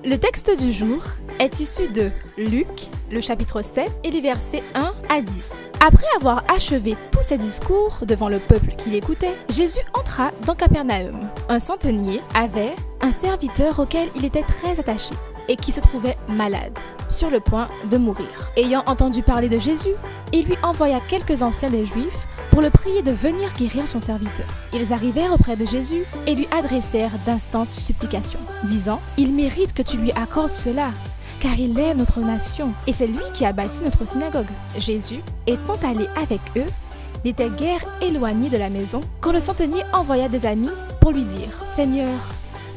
Le texte du jour est issu de Luc, le chapitre 7 et les versets 1 à 10. Après avoir achevé tous ses discours devant le peuple qui l'écoutait, Jésus entra dans Capernaum. Un centenier avait un serviteur auquel il était très attaché et qui se trouvait malade, sur le point de mourir. Ayant entendu parler de Jésus, il lui envoya quelques anciens des Juifs pour le prier de venir guérir son serviteur. Ils arrivèrent auprès de Jésus et lui adressèrent d'instantes supplications, disant « Il mérite que tu lui accordes cela, car il aime notre nation, et c'est lui qui a bâti notre synagogue. » Jésus, étant allé avec eux, n'était guère éloigné de la maison quand le centenier envoya des amis pour lui dire « Seigneur,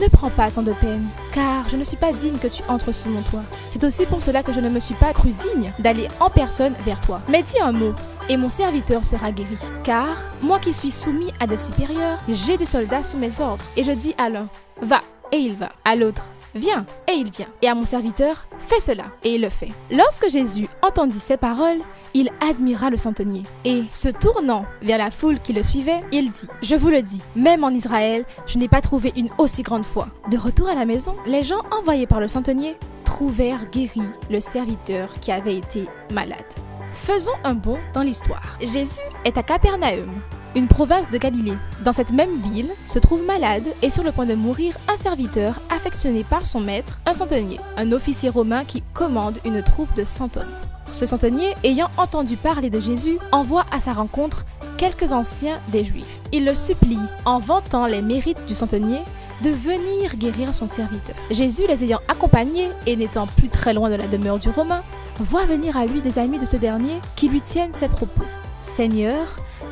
ne prends pas tant de peine, car je ne suis pas digne que tu entres sous mon toit. C'est aussi pour cela que je ne me suis pas cru digne d'aller en personne vers toi. Mais dis un mot, et mon serviteur sera guéri. Car moi qui suis soumis à des supérieurs, j'ai des soldats sous mes ordres. Et je dis à l'un, va, et il va. À l'autre, viens, et il vient. Et à mon serviteur, fais cela, et il le fait. Lorsque Jésus entendit ces paroles, il admira le centenier. Et, se tournant vers la foule qui le suivait, il dit, « Je vous le dis, même en Israël, je n'ai pas trouvé une aussi grande foi. » De retour à la maison, les gens envoyés par le centenier trouvèrent guéri le serviteur qui avait été malade. Faisons un bond dans l'histoire. Jésus est à Capernaum, une province de Galilée. Dans cette même ville se trouve malade et sur le point de mourir un serviteur affectionné par son maître, un centenier, un officier romain qui commande une troupe de 100 hommes. Ce centenier, ayant entendu parler de Jésus, envoie à sa rencontre quelques anciens des Juifs. Il le supplie, en vantant les mérites du centenier, de venir guérir son serviteur. Jésus, les ayant accompagnés et n'étant plus très loin de la demeure du Romain, voit venir à lui des amis de ce dernier qui lui tiennent ces propos. « Seigneur,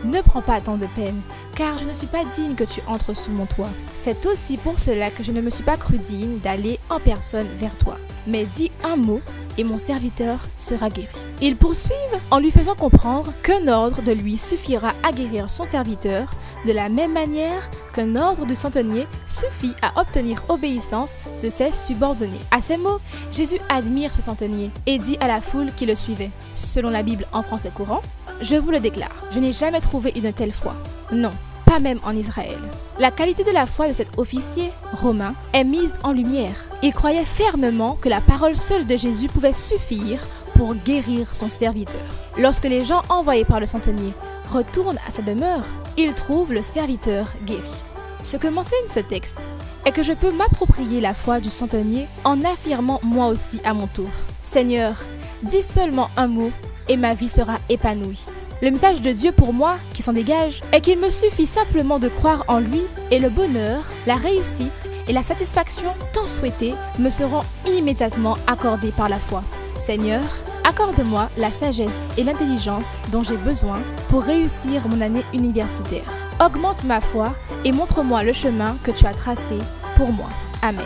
ne prends pas tant de peine, car je ne suis pas digne que tu entres sous mon toit. C'est aussi pour cela que je ne me suis pas cru digne d'aller en personne vers toi. Mais dis un mot, et mon serviteur sera guéri. » Ils poursuivent en lui faisant comprendre qu'un ordre de lui suffira à guérir son serviteur, de la même manière qu'un ordre du centenier suffit à obtenir obéissance de ses subordonnés. À ces mots, Jésus admire ce centenier et dit à la foule qui le suivait, selon la Bible en français courant, « Je vous le déclare, je n'ai jamais trouvé une telle foi. Non, pas même en Israël. » La qualité de la foi de cet officier romain est mise en lumière. Il croyait fermement que la parole seule de Jésus pouvait suffire pour guérir son serviteur. Lorsque les gens envoyés par le centenier retournent à sa demeure, ils trouvent le serviteur guéri. Ce que m'enseigne ce texte est que je peux m'approprier la foi du centenier en affirmant moi aussi à mon tour. « Seigneur, dis seulement un mot et ma vie sera épanouie. » Le message de Dieu pour moi, qui s'en dégage, est qu'il me suffit simplement de croire en lui et le bonheur, la réussite et la satisfaction tant souhaitées me seront immédiatement accordées par la foi. Seigneur, accorde-moi la sagesse et l'intelligence dont j'ai besoin pour réussir mon année universitaire. Augmente ma foi et montre-moi le chemin que tu as tracé pour moi. Amen.